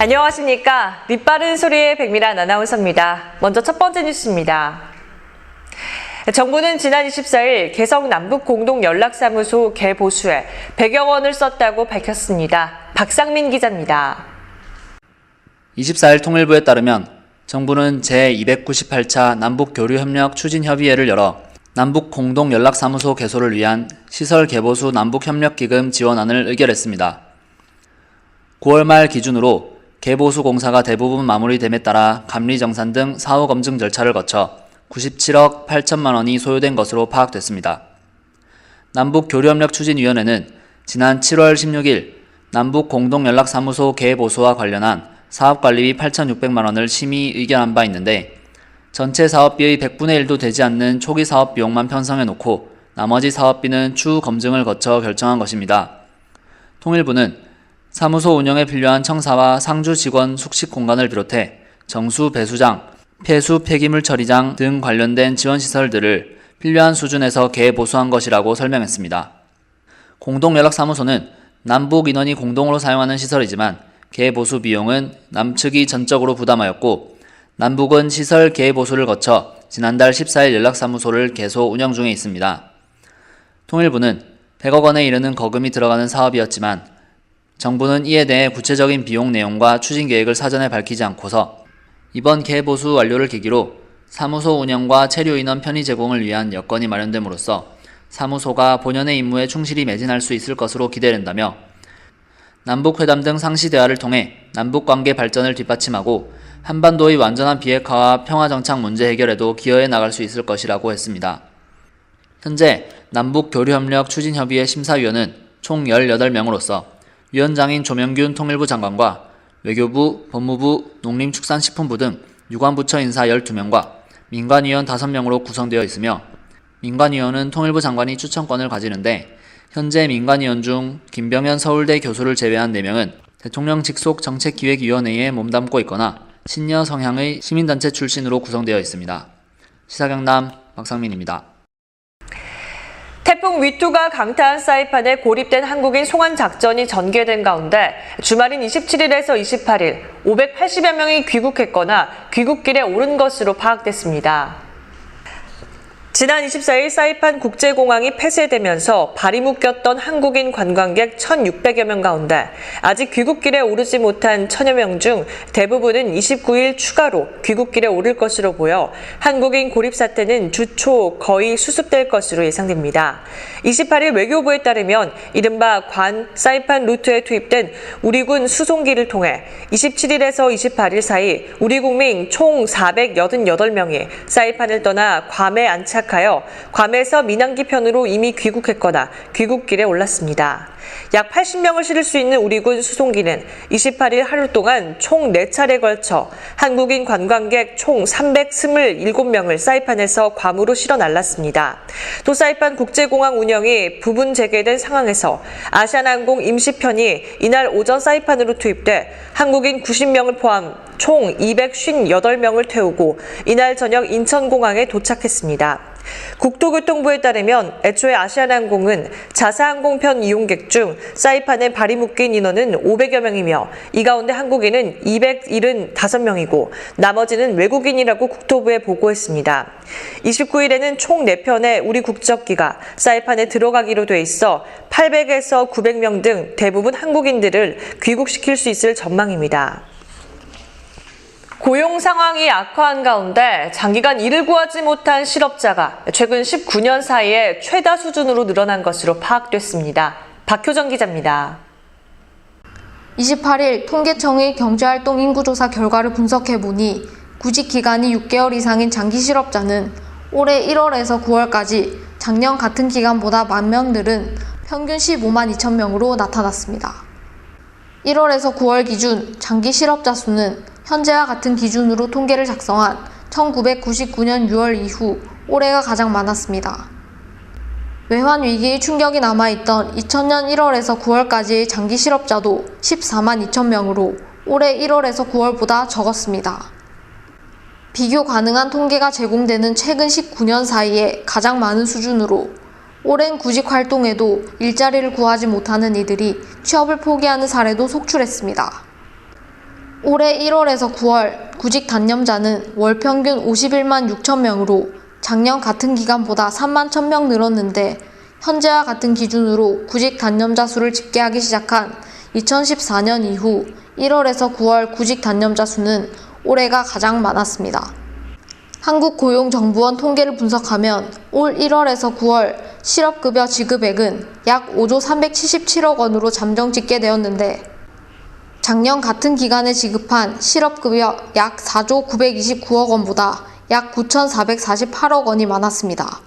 안녕하십니까. 빛바른 소리의 백미란 아나운서입니다. 먼저 첫 번째 뉴스입니다. 정부는 지난 24일 개성 남북공동연락사무소 개보수에 100여 원을 썼다고 밝혔습니다. 박상민 기자입니다. 24일 통일부에 따르면 정부는 제298차 남북교류협력 추진협의회를 열어 남북공동연락사무소 개소를 위한 시설 개보수 남북협력기금 지원안을 의결했습니다. 9월 말 기준으로 개보수 공사가 대부분 마무리됨에 따라 감리정산 등 사후 검증 절차를 거쳐 97억 8천만 원이 소요된 것으로 파악됐습니다. 남북교류협력추진위원회는 지난 7월 16일 남북공동연락사무소 개보수와 관련한 사업관리비 8,600만 원을 심의 의결한 바 있는데 전체 사업비의 100분의 1도 되지 않는 초기 사업 비용만 편성해놓고 나머지 사업비는 추후 검증을 거쳐 결정한 것입니다. 통일부는 사무소 운영에 필요한 청사와 상주 직원 숙식 공간을 비롯해 정수 배수장, 폐수 폐기물 처리장 등 관련된 지원시설들을 필요한 수준에서 개보수한 것이라고 설명했습니다. 공동연락사무소는 남북 인원이 공동으로 사용하는 시설이지만 개보수 비용은 남측이 전적으로 부담하였고 남북은 시설 개보수를 거쳐 지난달 14일 연락사무소를 개소 운영 중에 있습니다. 통일부는 100억 원에 이르는 거금이 들어가는 사업이었지만 정부는 이에 대해 구체적인 비용 내용과 추진 계획을 사전에 밝히지 않고서 이번 개보수 완료를 계기로 사무소 운영과 체류 인원 편의 제공을 위한 여건이 마련됨으로써 사무소가 본연의 임무에 충실히 매진할 수 있을 것으로 기대된다며 남북회담 등 상시 대화를 통해 남북관계 발전을 뒷받침하고 한반도의 완전한 비핵화와 평화정착 문제 해결에도 기여해 나갈 수 있을 것이라고 했습니다. 현재 남북교류협력 추진협의회 심사위원은 총 18명으로서 위원장인 조명균 통일부 장관과 외교부, 법무부, 농림축산식품부 등 유관부처 인사 12명과 민관위원 5명으로 구성되어 있으며 민관위원은 통일부 장관이 추천권을 가지는데 현재 민관위원 중 김병현 서울대 교수를 제외한 4명은 대통령 직속 정책기획위원회에 몸담고 있거나 친여 성향의 시민단체 출신으로 구성되어 있습니다. 시사경남 박상민입니다. 태풍 위투가 강타한 사이판에 고립된 한국인 송환 작전이 전개된 가운데 주말인 27일에서 28일 580여 명이 귀국했거나 귀국길에 오른 것으로 파악됐습니다. 지난 24일 사이판 국제공항이 폐쇄되면서 발이 묶였던 한국인 관광객 1,600여 명 가운데 아직 귀국길에 오르지 못한 1,000여 명 중 대부분은 29일 추가로 귀국길에 오를 것으로 보여 한국인 고립 사태는 주 초 거의 수습될 것으로 예상됩니다. 28일 외교부에 따르면 이른바 관 사이판 루트에 투입된 우리군 수송기를 통해 27일에서 28일 사이 우리 국민 총 488명이 사이판을 떠나 괌에 안착하여 괌에서 민항기 편으로 이미 귀국했거나 귀국길에 올랐습니다. 약 80명을 실을 수 있는 우리군 수송기는 28일 하루 동안 총 4차례에 걸쳐 한국인 관광객 총 327명을 사이판에서 괌으로 실어 날랐습니다. 또 사이판 국제공항 운영이 부분 재개된 상황에서 아시아나항공 임시편이 이날 오전 사이판으로 투입돼 한국인 90명을 포함 총 258명을 태우고 이날 저녁 인천공항에 도착했습니다. 국토교통부에 따르면 애초에 아시아나항공은 자사항공편 이용객 중 사이판에 발이 묶인 인원은 500여 명이며 이 가운데 한국인은 275명이고 나머지는 외국인이라고 국토부에 보고했습니다. 29일에는 총 4편의 우리 국적기가 사이판에 들어가기로 돼 있어 800에서 900명 등 대부분 한국인들을 귀국시킬 수 있을 전망입니다. 고용 상황이 악화한 가운데 장기간 일을 구하지 못한 실업자가 최근 19년 사이에 최다 수준으로 늘어난 것으로 파악됐습니다. 박효정 기자입니다. 28일 통계청의 경제활동 인구조사 결과를 분석해보니 구직 기간이 6개월 이상인 장기 실업자는 올해 1월에서 9월까지 작년 같은 기간보다 10,000명 늘은 평균 15만 2천 명으로 나타났습니다. 1월에서 9월 기준 장기 실업자 수는 현재와 같은 기준으로 통계를 작성한 1999년 6월 이후 올해가 가장 많았습니다. 외환 위기의 충격이 남아있던 2000년 1월에서 9월까지의 장기 실업자도 14만 2천 명으로 올해 1월에서 9월보다 적었습니다. 비교 가능한 통계가 제공되는 최근 19년 사이에 가장 많은 수준으로 오랜 구직 활동에도 일자리를 구하지 못하는 이들이 취업을 포기하는 사례도 속출했습니다. 올해 1월에서 9월 구직 단념자는 월 평균 51만 6천 명으로 작년 같은 기간보다 3만 1,000명 늘었는데 현재와 같은 기준으로 구직 단념자 수를 집계하기 시작한 2014년 이후 1월에서 9월 구직 단념자 수는 올해가 가장 많았습니다. 한국고용정보원 통계를 분석하면 올 1월에서 9월 실업급여 지급액은 약 5조 377억 원으로 잠정 집계되었는데 작년 같은 기간에 지급한 실업급여 약 4조 929억 원보다 약 9,448억 원이 많았습니다.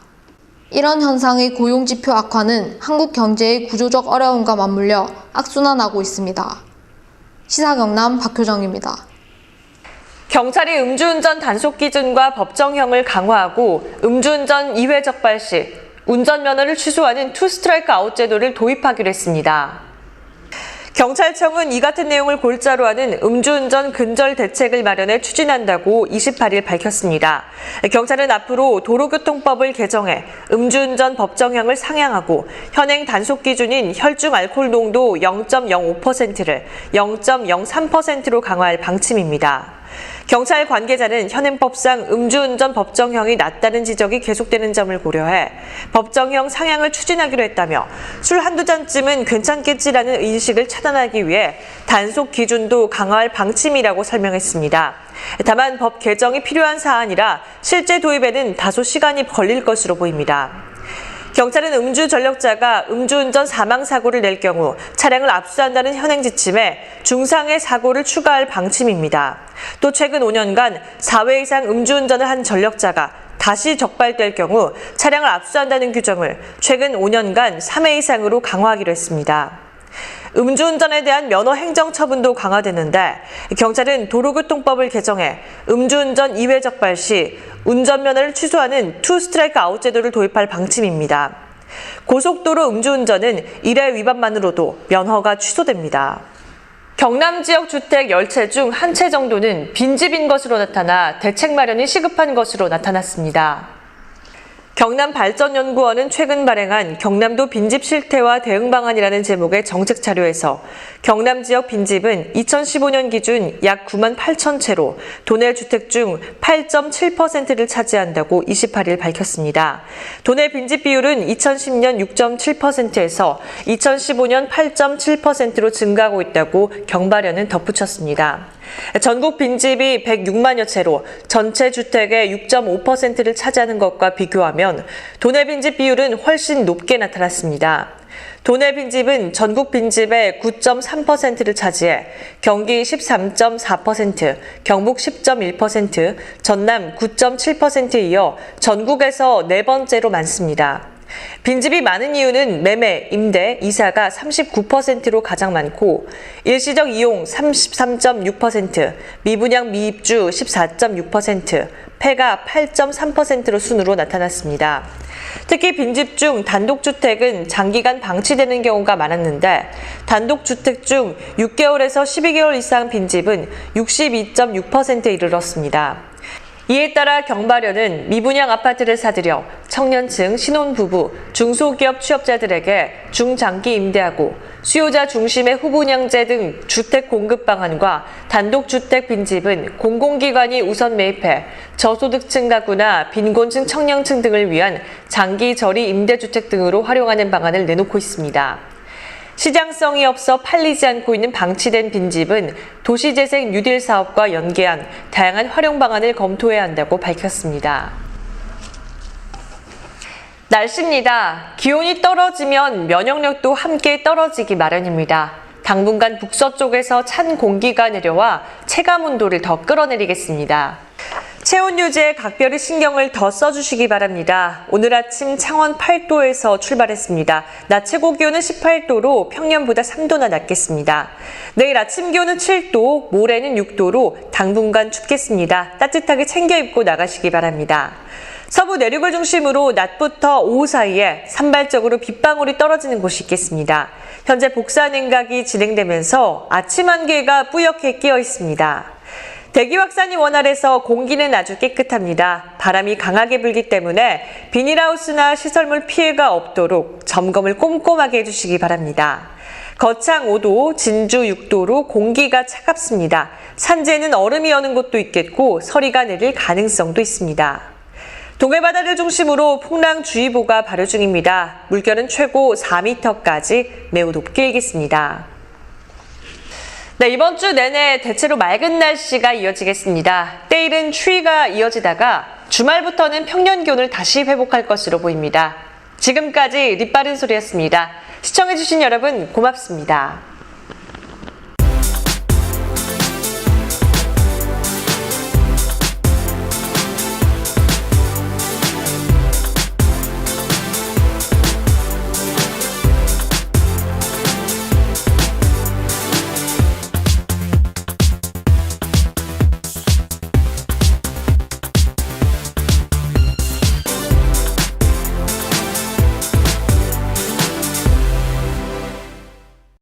이런 현상의 고용지표 악화는 한국 경제의 구조적 어려움과 맞물려 악순환하고 있습니다. 시사경남 박효정입니다. 경찰이 음주운전 단속 기준과 법정형을 강화하고 음주운전 2회 적발 시 운전면허를 취소하는 투 스트라이크 아웃 제도를 도입하기로 했습니다. 경찰청은 이 같은 내용을 골자로 하는 음주운전 근절 대책을 마련해 추진한다고 28일 밝혔습니다. 경찰은 앞으로 도로교통법을 개정해 음주운전 법정형을 상향하고 현행 단속 기준인 혈중 알코올 농도 0.05%를 0.03%로 강화할 방침입니다. 경찰 관계자는 현행법상 음주운전 법정형이 낮다는 지적이 계속되는 점을 고려해 법정형 상향을 추진하기로 했다며 술 한두 잔쯤은 괜찮겠지라는 의식을 차단하기 위해 단속 기준도 강화할 방침이라고 설명했습니다. 다만 법 개정이 필요한 사안이라 실제 도입에는 다소 시간이 걸릴 것으로 보입니다. 경찰은 음주 전력자가 음주운전 사망사고를 낼 경우 차량을 압수한다는 현행 지침에 중상의 사고를 추가할 방침입니다. 또 최근 5년간 4회 이상 음주운전을 한 전력자가 다시 적발될 경우 차량을 압수한다는 규정을 최근 5년간 3회 이상으로 강화하기로 했습니다. 음주운전에 대한 면허 행정 처분도 강화되는데 경찰은 도로교통법을 개정해 음주운전 2회 적발 시 운전면허를 취소하는 투 스트라이크 아웃 제도를 도입할 방침입니다. 고속도로 음주운전은 1회 위반만으로도 면허가 취소됩니다. 경남 지역 주택 10채 중 한 채 정도는 빈집인 것으로 나타나 대책 마련이 시급한 것으로 나타났습니다. 경남발전연구원은 최근 발행한 경남도 빈집 실태와 대응 방안이라는 제목의 정책 자료에서 경남 지역 빈집은 2015년 기준 약 9만 8천 채로 도내 주택 중 8.7%를 차지한다고 28일 밝혔습니다. 도내 빈집 비율은 2010년 6.7%에서 2015년 8.7%로 증가하고 있다고 경발연은 덧붙였습니다. 전국 빈집이 106만여 채로 전체 주택의 6.5%를 차지하는 것과 비교하면 도내 빈집 비율은 훨씬 높게 나타났습니다. 도내 빈집은 전국 빈집의 9.3%를 차지해 경기 13.4%, 경북 10.1%, 전남 9.7%에 이어 전국에서 네 번째로 많습니다. 빈집이 많은 이유는 매매, 임대, 이사가 39%로 가장 많고 일시적 이용 33.6%, 미분양 미입주 14.6%, 폐가 8.3%로 순으로 나타났습니다. 특히 빈집 중 단독주택은 장기간 방치되는 경우가 많았는데 단독주택 중 6개월에서 12개월 이상 빈집은 62.6%에 이르렀습니다. 이에 따라 경발연은 미분양 아파트를 사들여 청년층, 신혼부부, 중소기업 취업자들에게 중장기 임대하고 수요자 중심의 후분양제 등 주택 공급 방안과 단독주택 빈집은 공공기관이 우선 매입해 저소득층 가구나 빈곤층 청년층 등을 위한 장기 저리 임대주택 등으로 활용하는 방안을 내놓고 있습니다. 시장성이 없어 팔리지 않고 있는 방치된 빈집은 도시재생 뉴딜 사업과 연계한 다양한 활용 방안을 검토해야 한다고 밝혔습니다. 날씨입니다. 기온이 떨어지면 면역력도 함께 떨어지기 마련입니다. 당분간 북서쪽에서 찬 공기가 내려와 체감온도를 더 끌어내리겠습니다. 체온 유지에 각별히 신경을 더 써주시기 바랍니다. 오늘 아침 창원 8도에서 출발했습니다. 낮 최고 기온은 18도로 평년보다 3도나 낮겠습니다. 내일 아침 기온은 7도, 모레는 6도로 당분간 춥겠습니다. 따뜻하게 챙겨 입고 나가시기 바랍니다. 서부 내륙을 중심으로 낮부터 오후 사이에 산발적으로 빗방울이 떨어지는 곳이 있겠습니다. 현재 복사 냉각이 진행되면서 아침 안개가 뿌옇게 끼어 있습니다. 대기 확산이 원활해서 공기는 아주 깨끗합니다. 바람이 강하게 불기 때문에 비닐하우스나 시설물 피해가 없도록 점검을 꼼꼼하게 해주시기 바랍니다. 거창 5도, 진주 6도로 공기가 차갑습니다. 산지에는 얼음이 여는 곳도 있겠고 서리가 내릴 가능성도 있습니다. 동해바다를 중심으로 풍랑주의보가 발효 중입니다. 물결은 최고 4m까지 매우 높게 일겠습니다. 네, 이번 주 내내 대체로 맑은 날씨가 이어지겠습니다. 때이른 추위가 이어지다가 주말부터는 평년 기온을 다시 회복할 것으로 보입니다. 지금까지 립바른 소리였습니다. 시청해주신 여러분 고맙습니다.